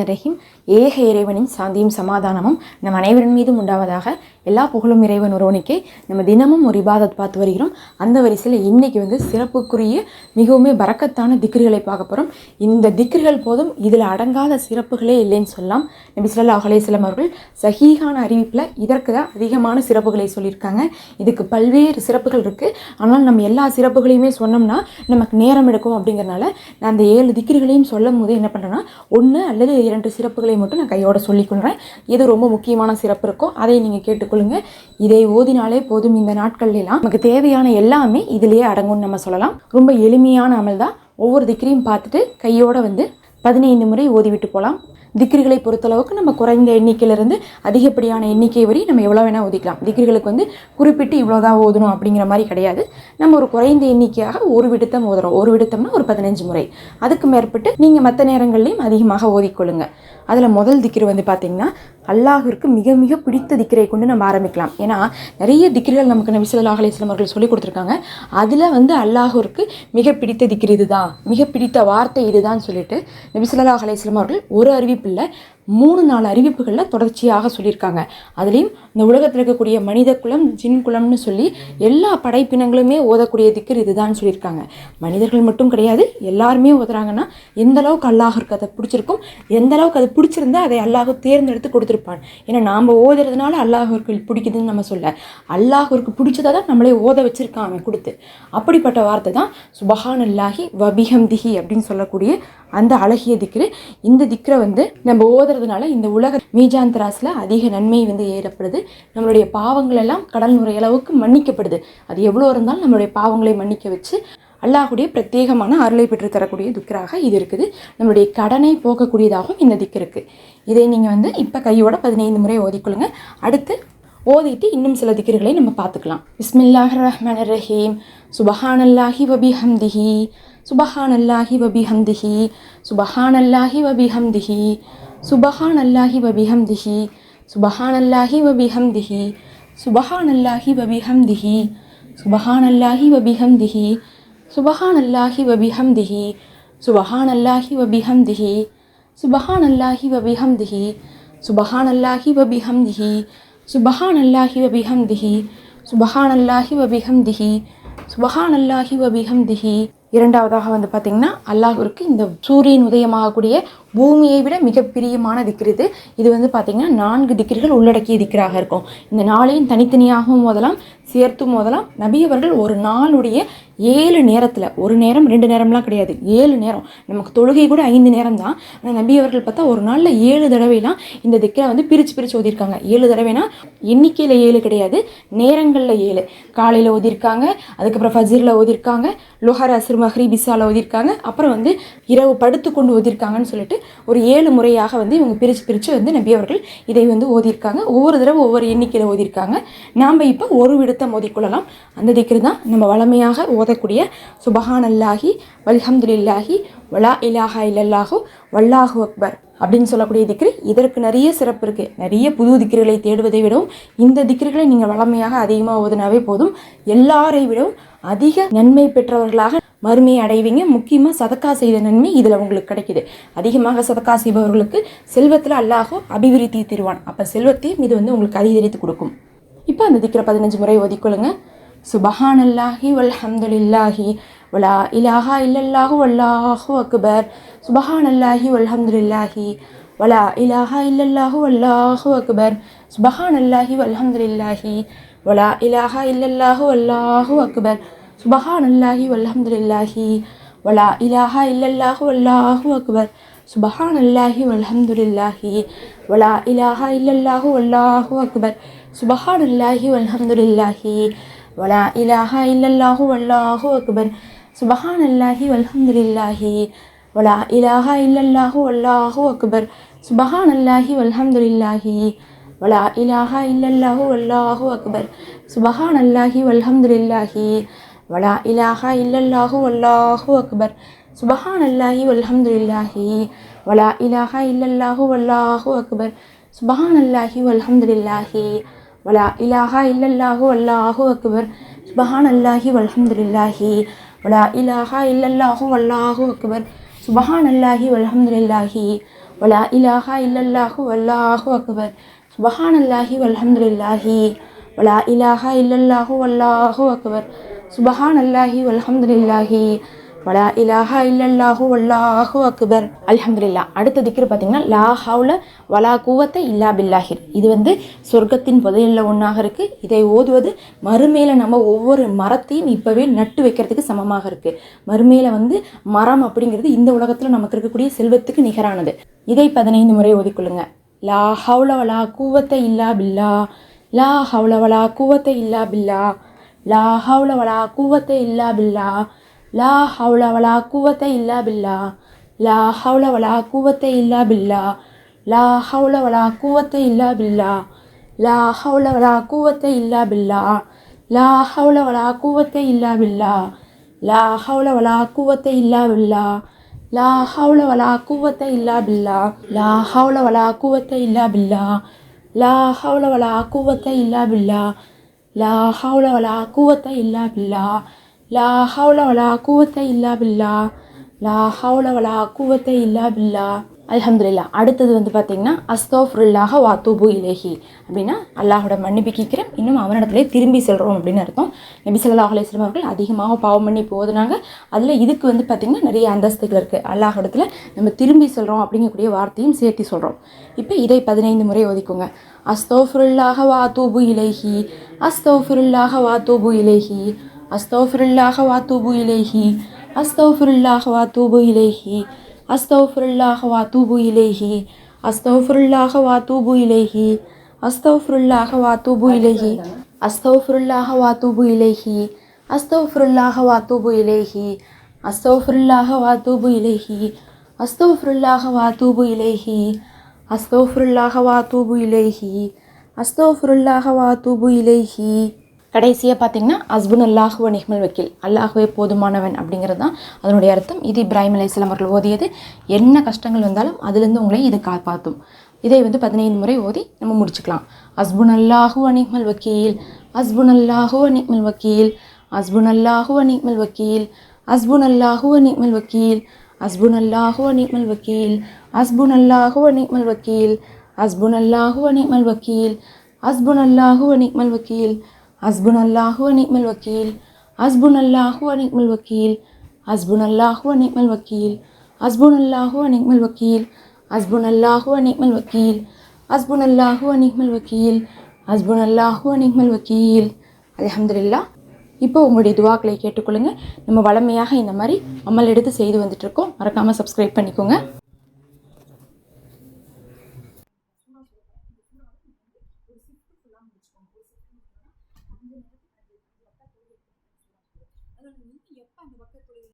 ரஹீம். ஏக இறைவனின் சாந்தியும் சமாதானமும் நம் அனைவரின் மீதும் உண்டாவதாக. எல்லா புகழும் இறைவன் ஒருவனுக்கே. நம்ம தினமும் ஒரு இபாதத் பார்த்து வருகிறோம். அந்த வரிசையில் இன்னைக்கு சிறப்புக்குரிய மிகவும் பரக்கத்தான திக்ருகளை பார்க்க போகிறோம். இந்த திக்ருகள் போதும், இதில் அடங்காத சிறப்புகளே இல்லைன்னு சொல்லலாம். நபி ஸல்லல்லாஹு அலைஹி வஸல்லம் அவர்கள் சஹீஹான அறிவிப்பில் இதற்கு தான் அதிகமான சிறப்புகளை சொல்லியிருக்காங்க. இதுக்கு பல்வேறு சிறப்புகள் இருக்குது. ஆனால் நம்ம எல்லா சிறப்புகளையுமே சொன்னோம்னா நமக்கு நேரம் எடுக்கும். அப்படிங்கிறனால நான் அந்த 7 திக்ருகளையும் சொல்லும் போது என்ன பண்ணுறேன்னா, 1 அல்லது 2 சிறப்புகளை மட்டும் நான் கையோட சொல்லிக்கொள்கிறேன். எது ரொம்ப முக்கியமான சிறப்பு இருக்கோ அதை நீங்கள் கேட்டுக்கொள்ளுங்க. இதை ஓதினாலே போதும். இந்த நாட்கள்லாம் நமக்கு தேவையான எல்லாமே இதிலேயே அடங்கும்னு நம்ம சொல்லலாம். ரொம்ப எளிமையான அமல் தான். ஒவ்வொரு திக்ரையும் பார்த்துட்டு கையோட 15 முறை ஓதிவிட்டு போகலாம். திக்ருகளை பொறுத்தளவுக்கு நம்ம குறைந்த எண்ணிக்கையிலிருந்து அதிகப்படியான எண்ணிக்கை வரை நம்ம எவ்வளோ வேணால் ஓதிக்கலாம். திக்ருகளுக்கு குறிப்பிட்டு இவ்வளோதான் ஓதணும் அப்படிங்கிற மாதிரி கிடையாது. நம்ம ஒரு குறைந்த எண்ணிக்கையாக ஒரு விடுத்தம் ஓதுறோம். ஒரு விடுத்தம்னா ஒரு 15 முறை. அதுக்கு மேற்பட்டு நீங்கள் மற்ற நேரங்கள்லையும் அதிகமாக ஓதிக்கொள்ளுங்க. அதில் முதல் திக்ரு பார்த்திங்கன்னா, அல்லாஹிற்கு மிக மிக பிடித்த திக்ரை கொண்டு நம்ம ஆரம்பிக்கலாம். ஏன்னா நிறைய திக்ருகள் நமக்கு நபி ஸல்லல்லாஹு அலைஹி வஸல்லம் அவர்கள் சொல்லி கொடுத்துருக்காங்க. அதில் அல்லாஹிற்கு மிக பிடித்த திக்ரு இதுதான், மிக பிடித்த வார்த்தை இதுதான் சொல்லிட்டு நபி ஸல்லல்லாஹு அலைஹி வஸல்லம் அவர்கள் ஒரு அறிவிப்பில் 3-4 அறிவிப்புகளில் தொடர்ச்சியாக சொல்லியிருக்காங்க. அதுலேயும் இந்த உலகத்தில் இருக்கக்கூடிய மனித குலம், ஜின் குலம்னு சொல்லி எல்லா படைப்பினங்களுமே ஓதக்கூடிய திக்ர் இதுதான் சொல்லியிருக்காங்க. மனிதர்கள் மட்டும் கிடையாது, எல்லாருமே ஓதுறாங்கன்னா எந்த அளவுக்கு அல்லாஹிற்கு அதை பிடிச்சிருக்கும், எந்த அளவுக்கு அது பிடிச்சிருந்தா அதை அல்லாஹ் தேர்ந்தெடுத்து கொடுத்துருப்பான். ஏன்னா நாம் ஓதுறதுனால அல்லாஹிற்கு பிடிக்குதுன்னு நம்ம சொல்ல, அல்லாஹிற்கு பிடிச்சதை தான் நம்மளே ஓத வச்சிருக்கான் அவன் கொடுத்து. அப்படிப்பட்ட வார்த்தை தான் சுபஹானல்லாஹி வபிஹம்திஹி அப்படின்னு சொல்லக்கூடிய அந்த அழகிய திக்ரு. இந்த திக்ரை நம்ம ஓதுறதுனால இந்த உலக மீஜான் திராஸில் அதிக நன்மை ஏறப்படுது. நம்மளுடைய பாவங்கள் எல்லாம் கடல் நுரையளவுக்கு மன்னிக்கப்படுது. அது எவ்வளோ இருந்தாலும் நம்மளுடைய பாவங்களை மன்னிக்க வச்சு அல்லாஹுடைய பிரத்யேகமான அருளை பெற்று தரக்கூடிய திக்ராக இது இருக்குது. நம்மளுடைய கடனை போக்கக்கூடியதாகவும் இந்த திக்ரு இருக்குது. இதை நீங்கள் இப்போ கையோட 15 முறை ஓதிக்கொள்ளுங்க. அடுத்து ஓதிட்டு இன்னும் சில திக்ருகளை நம்ம பார்த்துக்கலாம். பிஸ்மில்லாஹிர் ரஹ்மானிர் ரஹீம். சுபஹானல்லாஹி வபிஹம்திஹி, சுபஹானல்லாஹி வபிஹம்திஹி, சுபஹானல்லாஹி வபிஹம்திஹி, சுபஹானல்லாஹி வபிஹம்திஹி, சுபஹானல்லாஹி வபிஹம்திஹி, சுபஹானல்லாஹி வபிஹம்திஹி, சுபஹானல்லாஹி வபிஹம்திஹி, சுபஹானல்லாஹி வபிஹம்திஹி, சுபஹானல்லாஹி வபிஹம்திஹி, சுபஹானல்லாஹி வபிஹம்திஹி, சுபஹானல்லாஹி வபிஹம்திஹி, சுபஹானல்லாஹி வபிஹம்திஹி, சுபஹானல்லாஹி வபிஹம்திஹி, சுபஹானல்லாஹி வபிஹம்திஹி. இரண்டாவதாக பார்த்திங்கன்னா, அல்லாஹ்விற்கு இந்த சூரியன் உதயமாகக்கூடிய பூமியை விட மிக பிரியமான திக்ரு இது. இது பார்த்திங்கன்னா 4 திக்ருகள் உள்ளடக்கிய திக்ராக இருக்கும். இந்த 4ஐயும் தனித்தனியாகவும் ஓதலாம், சேர்த்தும் ஓதலாம். நபி அவர்கள் ஒரு நாளுடைய 7 நேரத்தில், ஒரு நேரம் 2 நேரம்லாம் கிடையாது, 7 நேரம். நமக்கு தொழுகை கூட 5 நேரம் தான். ஆனால் நபி அவர்கள் பார்த்தா ஒரு நாளில் 7 தடவைலாம் இந்த திக்ரை பிரித்து ஓதியிருக்காங்க. 7 தடவைனா எண்ணிக்கையில் 7 கிடையாது, நேரங்களில் 7. காலையில் ஓதியிருக்காங்க, அதுக்கப்புறம் ஃபஜ்ரில் ஓதியிருக்காங்க, லுஹர் அஸ்ர் மஹ்ரிப் இஷால ஓதியிருக்காங்க, அப்புறம் இரவு படுத்து கொண்டு ஓதியிருக்காங்கன்னு சொல்லிட்டு ஒரு 7 முறையாக இவங்க பிரித்து நபி அவர்கள் இதை ஓதியிருக்காங்க. ஒவ்வொரு தடவை ஒவ்வொரு எண்ணிக்கையில் ஓதியிருக்காங்க. நாம் இப்போ ஒரு விடுத்தம் ஓதிக்கொள்ளலாம். அந்த திக்ரு தான் நம்ம வளமையாக ஓதக்கூடிய சுபஹானல்லாஹி வல்ஹம்துலில்லாஹி வலா இலாஹா இல்லல்லாஹு வல்லாஹு அக்பர் அப்படின்னு சொல்லக்கூடிய திக்ரு. இதற்கு நிறைய சிறப்பு இருக்குது. நிறைய புது திக்ருகளை தேடுவதை விடவும் இந்த திக்ருகளை நீங்கள் வளமையாக அதிகமாக ஓதுனாவே போதும். எல்லாரை விடவும் அதிக நன்மை பெற்றவர்களாக மறுமையை அடைவீங்க. முக்கியமாக சதக்கா செய்த நன்மை இதில் உங்களுக்கு கிடைக்கிது. அதிகமாக சதக்கா செய்பவர்களுக்கு செல்வத்தில் அல்லாஹோ அபிவிருத்தி தருவான். அப்போ செல்வத்தையும் இது உங்களுக்கு அதிகரித்து கொடுக்கும். இப்போ அந்த திக்ரை 15 முறை ஓதிக்கொள்ளுங்க. சுபஹானல்லாஹி வல்ஹம்துலில்லாஹி வலா இலாஹா இல்லல்லாஹு வல்லாஹு அக்பர், சுபஹானல்லாஹி வல்ஹம்துலில்லாஹி வலா இலாஹா இல்லல்லாஹு வல்லாஹு அக்பர், சுபஹானல்லாஹி வல்ஹம்துலில்லாஹி வலா இலாஹா இல்லல்லாஹு வல்லாஹு அக்பர், சுபஹானல்லாஹி வல்ஹம்துலில்லாஹி வலா இலாஹா இல்லல்லாஹு வல்லாஹு அக்பர், சுபஹானல்லாஹி வல்ஹம்துலில்லாஹி வலா இலாஹா இல்லல்லாஹு வல்லாஹு அக்பர், சுபஹானல்லாஹி வல்ஹம்துலில்லாஹி வலா இலாஹா இல்லல்லாஹு வல்லாஹு அக்பர், சுபஹானல்லாஹி வல்ஹம்துலில்லாஹி வலா இலாஹா இல்லல்லாஹு வல்லாஹு அக்பர், சுபஹானல்லாஹி வல்ஹம்துலில்லாஹி வலா இலாஹா இல்லல்லாஹு வல்லாஹு அக்பர், சுபஹானல்லாஹி வல்ஹம்துலில்லாஹி வலா இலாஹா இல்லல்லாஹு வல்லாஹு அக்பர், சுபஹானல்லாஹி வல்ஹம்துலில்லாஹி வலா இலாஹா இல்லல்லாஹு வல்லாஹு அக்பர், சுபஹானல்லாஹி வல்ஹம்துலில்லாஹி வலா இலாஹா இல்லல்லாஹு வல்லாஹு அக்பர், சுபஹானல்லாஹி வல்ஹம்துலில்லாஹி வலா இலாஹா இல்லல்லாஹு வல்லாஹு அக்பர், சுபஹானல்லாஹி வல்ஹம்துலில்லாஹி வலா இலாஹா இல்லல்லாஹு வல்லாஹு அக்பர் சுபஹானல்லாஹி வல்ஹம்துலில்லாஹி வலா இலாஹா இல்லல்லாஹு வல்லாஹு அக்பர் சுபஹானல்லாஹி வல்ஹம்துலில்லாஹி வலா இலாஹா இல்லல்லாஹு வல்லாஹு அக்பர் அல்ஹம்துலில்லா. அடுத்த திக்ரு பார்த்தீங்கன்னா லா ஹவுல வலா குவத்தை இல்லா பில்லாஹிர். இது வந்து சொர்க்கத்தின் புதையல்ல ஒன்றாக இருக்குது. இதை ஓதுவது மறுமையில் நம்ம ஒவ்வொரு மரத்தையும் இப்போவே நட்டு வைக்கிறதுக்கு சமமாக இருக்குது. மறுமையில் வந்து மரம் அப்படிங்கிறது இந்த உலகத்தில் நமக்கு இருக்கக்கூடிய செல்வத்துக்கு நிகரானது. இதை 15 முறை ஓதிக்கொள்ளுங்க. லா ஹவுல வலா குவத்தை இல்லா பில்லா, லா ஹவுல வலா குவத்தை இல்லா பில்லா, லா ஹவுல வலா குவத்தை இல்லா பில்லா, லா ஹவுல வலா குவத்தை இல்லா பில்லா, லா ஹவுல வலா குவத்தை இல்லா பில்லா, லா ஹவுல வலா குவத்தை இல்லா பில்லா, லா ஹவுல வலா குவத்தை இல்லா பில்லா, லா ஹவுல வலா குவத்தை இல்லா பில்லா, லா ஹவுல வலா குவத்தை இல்லா பில்லா, லா ஹவுல வலா குவத்தை இல்லா பில்லா, லா ஹவுல வலா குவத்தை இல்லா பில்லா, லா ஹவுல வலா குவத்தை இல்லா பில்லா, லா ஹவுல வலா குவத்தை இல்லா பில்லா, லா ஹவுல வலா குவத்தை இல்லா பில்லா, லா ஹவுல வலா குவத்தை இல்லா பில்லா. அல்ஹம்துலில்லா. அடுத்தது வந்து பார்த்தீங்கன்னா அஸ்தோஃபிருல்லாஹ வாத்தூபு இலேஹி அப்படின்னா அல்லாஹோட மன்னிப்பு கேட்கிறேன், இன்னும் அவனிடத்திலே திரும்பி செல்கிறோம் அப்படின்னு அர்த்தம். நபி ஸல்லல்லாஹு அலைஹி வஸல்லம் அவர்கள் அதிகமாக பாவம் பண்ணி போதுனாங்க. அதில் இதுக்கு வந்து பார்த்திங்கன்னா நிறைய அந்தஸ்துகள் இருக்குது. அல்லாஹோடத்தில் நம்ம திரும்பி செல்கிறோம் அப்படிங்கக்கூடிய வார்த்தையும் சேர்த்து சொல்கிறோம். இப்போ இதை 15 முறை ஒதுக்குங்க. அஸ்தோஃபிருல்லாஹ வாத்தூபு இலேஹி, அஸ்தோஃபிருல்லாஹ வாத்தூபு இலேஹி, அஸ்தோஃபிருல்லாஹ வாத்தூபு இலேஹி, அஸ்தோஃபிருல்லாஹ வாத்தூபு இலேஹி, அஸ்தோஃபிருல்லாஹ வாத்தூபு இலேஹி, அஸ்தோஃபிருல்லாஹ வாத்தூபு இலேஹி, அஸ்தோஃபிருல்லாஹ வாத்தூபு இலேஹி, அஸ்தோஃபிருல்லாஹ வாத்தூபு இலேஹி, அஸ்தோஃபிருல்லாஹ வாத்தூபு இலேஹி, அஸ்தோஃபிருல்லாஹ வாத்தூபு இலேஹி, அஸ்தோஃபிருல்லாஹ வாத்தூபு இலேஹி, அஸ்தோஃபிருல்லாஹ வாத்தூபு இலேஹி, அஸ்தோஃபிருல்லாஹ வாத்தூபு இலேஹி. கடைசியாக பார்த்தீங்கன்னா அஸ்புனல்லாஹு வ நிஹ்மல் வக்கீல், அல்லாஹுவே போதுமானவன் அப்படிங்கிறது தான் அதனுடைய அர்த்தம். இது இப்ராஹிம் அலைஹிஸ்ஸலாம் அவர்கள் ஓதியது. என்ன கஷ்டங்கள் வந்தாலும் அதுலேருந்து உங்களை இது காப்பாற்றும். இதை வந்து 15 முறை ஓதி நம்ம முடிச்சுக்கலாம். அஸ்புனல்லாஹு வ நிஹ்மல் வக்கீல், அஸ்புனல்லாஹு வ நிஹ்மல் வக்கீல், அஸ்புனல்லாஹு வ நிஹ்மல் வக்கீல், அஸ்புனல்லாஹு வ நிஹ்மல் வக்கீல், அஸ்புனல்லாஹு வ நிஹ்மல் வக்கீல், அஸ்புனல்லாஹு வ நிஹ்மல் வக்கீல், அஸ்புனல்லாஹு வ நிஹ்மல் வக்கீல், அஸ்புனல்லாஹு வ நிஹ்மல் வக்கீல், அஸ்புனல்லாஹு வ நிஹ்மல் வக்கீல், அஸ்புனல்லாஹு வ நிஹ்மல் வக்கீல், அஸ்புனல்லாஹு வ நிஹ்மல் வக்கீல், அஸ்புனல்லாஹு வ நிஹ்மல் வக்கீல், அஸ்புனல்லாஹு வ நிஹ்மல் வக்கீல், அஸ்புனல்லாஹு வ நிஹ்மல் வக்கீல், அஸ்புனல்லாஹு வ நிஹ்மல் வக்கீல். அல்ஹம்துலில்லாஹ். இப்போ உங்களுடைய துவாக்களை கேட்டுக்கொள்ளுங்க. நம்ம வளமையாக இந்த மாதிரி அமல் எடுத்து செய்து வந்துட்டுருக்கோம். மறக்காமல் சப்ஸ்கிரைப் பண்ணிக்கோங்க.